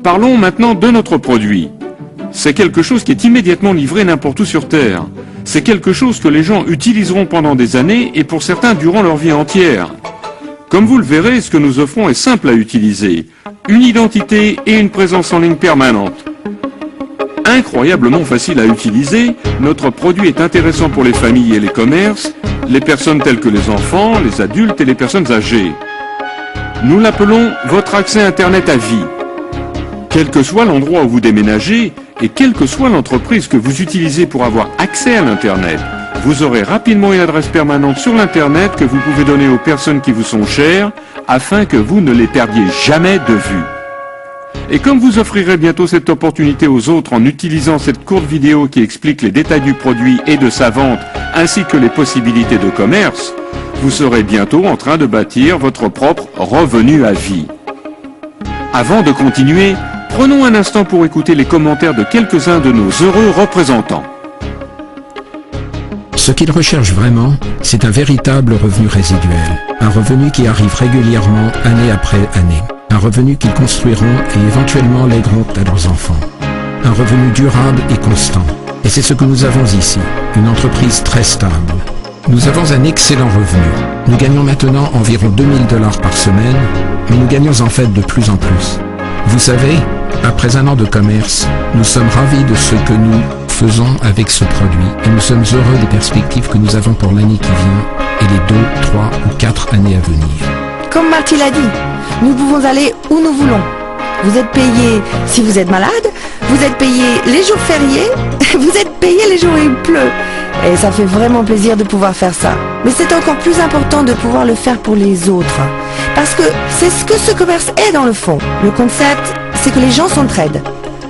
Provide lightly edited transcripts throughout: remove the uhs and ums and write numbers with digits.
Parlons maintenant de notre produit. C'est quelque chose qui est immédiatement livré n'importe où sur Terre. C'est quelque chose que les gens utiliseront pendant des années et pour certains durant leur vie entière. Comme vous le verrez, ce que nous offrons est simple à utiliser. Une identité et une présence en ligne permanente. Incroyablement facile à utiliser, notre produit est intéressant pour les familles et les commerces, les personnes telles que les enfants, les adultes et les personnes âgées. Nous l'appelons votre accès Internet à vie. Quel que soit l'endroit où vous déménagez et quelle que soit l'entreprise que vous utilisez pour avoir accès à l'Internet, vous aurez rapidement une adresse permanente sur l'Internet que vous pouvez donner aux personnes qui vous sont chères afin que vous ne les perdiez jamais de vue. Et comme vous offrirez bientôt cette opportunité aux autres en utilisant cette courte vidéo qui explique les détails du produit et de sa vente ainsi que les possibilités de commerce, vous serez bientôt en train de bâtir votre propre revenu à vie. Avant de continuer, prenons un instant pour écouter les commentaires de quelques-uns de nos heureux représentants. Ce qu'ils recherchent vraiment, c'est un véritable revenu résiduel. Un revenu qui arrive régulièrement, année après année. Un revenu qu'ils construiront et éventuellement lègueront à leurs enfants. Un revenu durable et constant. Et c'est ce que nous avons ici, une entreprise très stable. Nous avons un excellent revenu. Nous gagnons maintenant environ 2000 $ par semaine, mais nous gagnons en fait de plus en plus. Vous savez, après un an de commerce, nous sommes ravis de ce que nous faisons avec ce produit et nous sommes heureux des perspectives que nous avons pour l'année qui vient et les 2, 3 ou 4 années à venir. Comme Marty l'a dit, nous pouvons aller où nous voulons. Vous êtes payé si vous êtes malade, vous êtes payé les jours fériés, vous êtes payé les jours où il pleut. Et ça fait vraiment plaisir de pouvoir faire ça. Mais c'est encore plus important de pouvoir le faire pour les autres. Parce que c'est ce que ce commerce est dans le fond. Le concept, c'est que les gens s'entraident.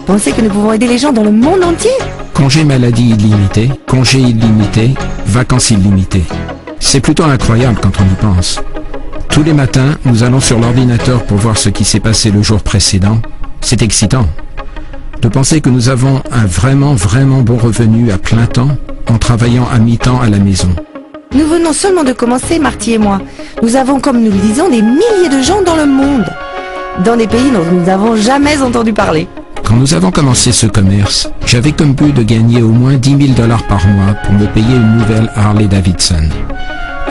Pensez que nous pouvons aider les gens dans le monde entier. Congé maladie illimité, congé illimité, vacances illimitées. C'est plutôt incroyable quand on y pense. Tous les matins, nous allons sur l'ordinateur pour voir ce qui s'est passé le jour précédent. C'est excitant. De penser que nous avons un vraiment bon revenu à plein temps en travaillant à mi-temps à la maison. Nous venons seulement de commencer, Marty et moi. Nous avons, comme nous le disons, des milliers de gens dans le monde. Dans des pays dont nous n'avons jamais entendu parler. Quand nous avons commencé ce commerce, j'avais comme but de gagner au moins 10 000 $ par mois pour me payer une nouvelle Harley Davidson.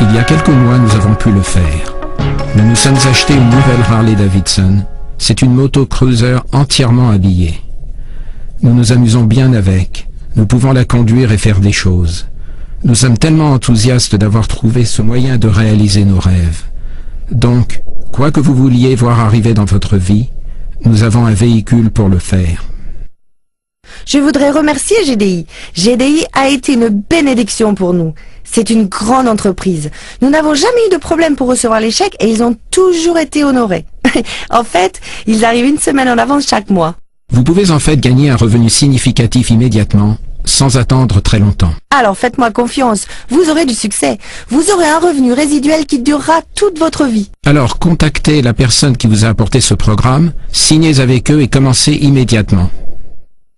Il y a quelques mois, nous avons pu le faire. Nous nous sommes achetés une nouvelle Harley Davidson. C'est une moto cruiser entièrement habillée. Nous nous amusons bien avec. Nous pouvons la conduire et faire des choses. Nous sommes tellement enthousiastes d'avoir trouvé ce moyen de réaliser nos rêves. Donc, quoi que vous vouliez voir arriver dans votre vie, nous avons un véhicule pour le faire. Je voudrais remercier GDI. GDI a été une bénédiction pour nous. C'est une grande entreprise. Nous n'avons jamais eu de problème pour recevoir les chèques et ils ont toujours été honorés. En fait, ils arrivent une semaine en avance chaque mois. Vous pouvez en fait gagner un revenu significatif immédiatement, sans attendre très longtemps. Alors faites-moi confiance, vous aurez du succès. Vous aurez un revenu résiduel qui durera toute votre vie. Alors contactez la personne qui vous a apporté ce programme, signez avec eux et commencez immédiatement.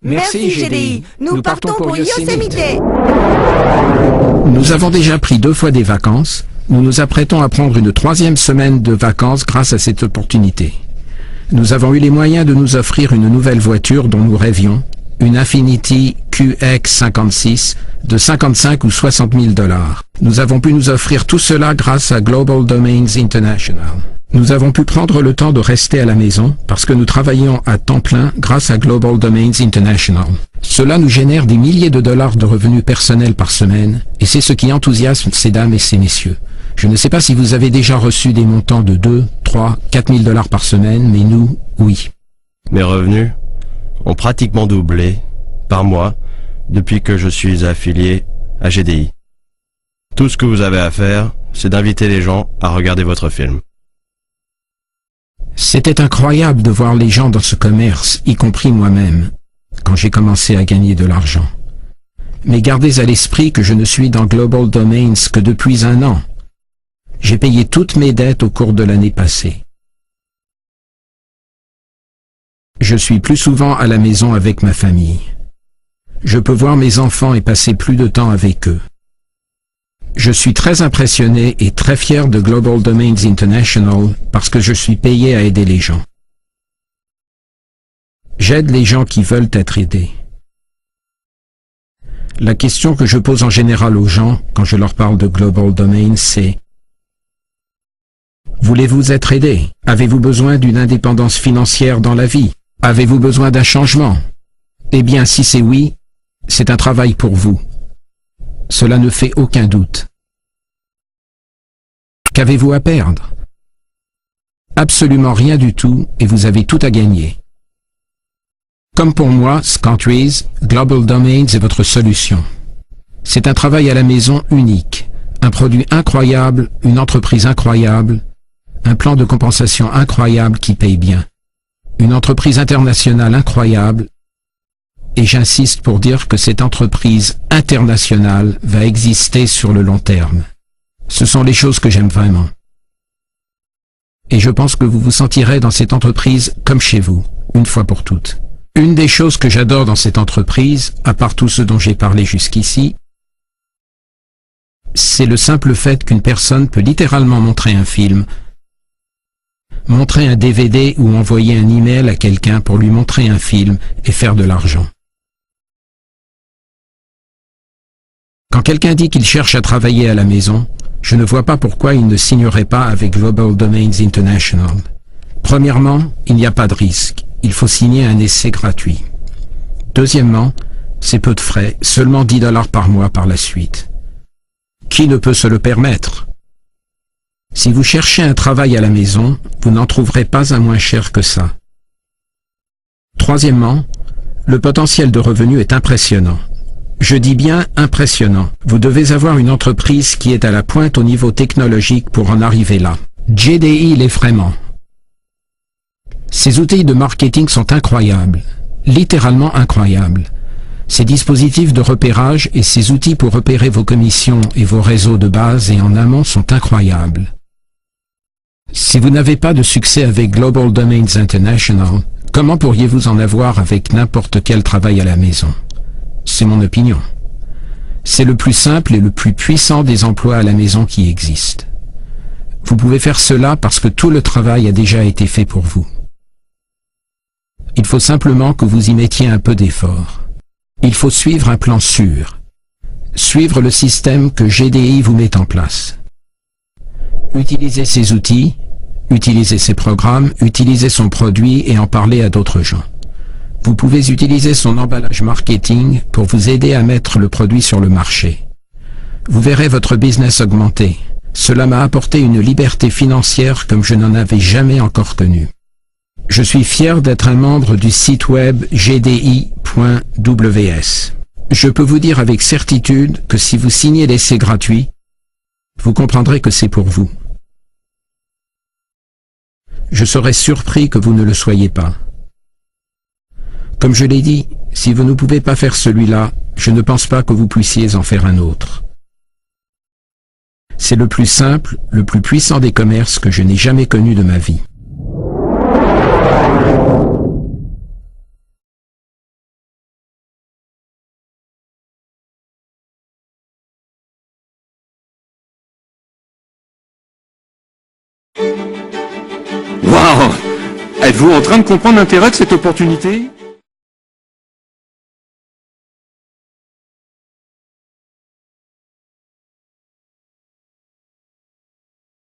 Merci GDI. Nous partons pour Yosemite. Nous avons déjà pris 2 fois des vacances. Nous nous apprêtons à prendre une 3e semaine de vacances grâce à cette opportunité. Nous avons eu les moyens de nous offrir une nouvelle voiture dont nous rêvions, une Infiniti QX56 de 55 ou 60 000 $. Nous avons pu nous offrir tout cela grâce à Global Domains International. Nous avons pu prendre le temps de rester à la maison parce que nous travaillions à temps plein grâce à Global Domains International. Cela nous génère des milliers de dollars de revenus personnels par semaine et c'est ce qui enthousiasme ces dames et ces messieurs. Je ne sais pas si vous avez déjà reçu des montants de 2, 3, 4 000 $ par semaine, mais nous, oui. Mes revenus ont pratiquement doublé par mois depuis que je suis affilié à GDI. Tout ce que vous avez à faire, c'est d'inviter les gens à regarder votre film. C'était incroyable de voir les gens dans ce commerce, y compris moi-même, quand j'ai commencé à gagner de l'argent. Mais gardez à l'esprit que je ne suis dans Global Domains que depuis 1 an. J'ai payé toutes mes dettes au cours de l'année passée. Je suis plus souvent à la maison avec ma famille. Je peux voir mes enfants et passer plus de temps avec eux. Je suis très impressionné et très fier de Global Domains International parce que je suis payé à aider les gens. J'aide les gens qui veulent être aidés. La question que je pose en général aux gens quand je leur parle de Global Domain, c'est: voulez-vous être aidé? Avez-vous besoin d'une indépendance financière dans la vie? Avez-vous besoin d'un changement? Eh bien, si c'est oui, c'est un travail pour vous. Cela ne fait aucun doute. Qu'avez-vous à perdre? Absolument rien du tout, et vous avez tout à gagner. Comme pour moi, Scantries, Global Domains est votre solution. C'est un travail à la maison unique, un produit incroyable, une entreprise incroyable, un plan de compensation incroyable qui paye bien, une entreprise internationale incroyable, et j'insiste pour dire que cette entreprise internationale va exister sur le long terme. Ce sont les choses que j'aime vraiment. Et je pense que vous vous sentirez dans cette entreprise comme chez vous, une fois pour toutes. Une des choses que j'adore dans cette entreprise, à part tout ce dont j'ai parlé jusqu'ici, c'est le simple fait qu'une personne peut littéralement montrer un film, montrer un DVD ou envoyer un email à quelqu'un pour lui montrer un film et faire de l'argent. Quand quelqu'un dit qu'il cherche à travailler à la maison, je ne vois pas pourquoi il ne signerait pas avec Global Domains International. Premièrement, il n'y a pas de risque. Il faut signer un essai gratuit. Deuxièmement, c'est peu de frais, seulement $10 par mois par la suite. Qui ne peut se le permettre? Si vous cherchez un travail à la maison, vous n'en trouverez pas un moins cher que ça. Troisièmement, le potentiel de revenu est impressionnant. Je dis bien impressionnant. Vous devez avoir une entreprise qui est à la pointe au niveau technologique pour en arriver là. JDI l'est vraiment. Ces outils de marketing sont incroyables, littéralement incroyables. Ces dispositifs de repérage et ces outils pour repérer vos commissions et vos réseaux de base et en amont sont incroyables. Si vous n'avez pas de succès avec Global Domains International, comment pourriez-vous en avoir avec n'importe quel travail à la maison? C'est mon opinion. C'est le plus simple et le plus puissant des emplois à la maison qui existent. Vous pouvez faire cela parce que tout le travail a déjà été fait pour vous. Il faut simplement que vous y mettiez un peu d'effort. Il faut suivre un plan sûr. Suivre le système que GDI vous met en place. Utilisez ses outils, utilisez ses programmes, utilisez son produit et en parler à d'autres gens. Vous pouvez utiliser son emballage marketing pour vous aider à mettre le produit sur le marché. Vous verrez votre business augmenter. Cela m'a apporté une liberté financière comme je n'en avais jamais encore connue. Je suis fier d'être un membre du site web gdi.ws. Je peux vous dire avec certitude que si vous signez l'essai gratuit, vous comprendrez que c'est pour vous. Je serais surpris que vous ne le soyez pas. Comme je l'ai dit, si vous ne pouvez pas faire celui-là, je ne pense pas que vous puissiez en faire un autre. C'est le plus simple, le plus puissant des commerces que je n'ai jamais connu de ma vie. Waouh! Êtes-vous en train de comprendre l'intérêt de cette opportunité?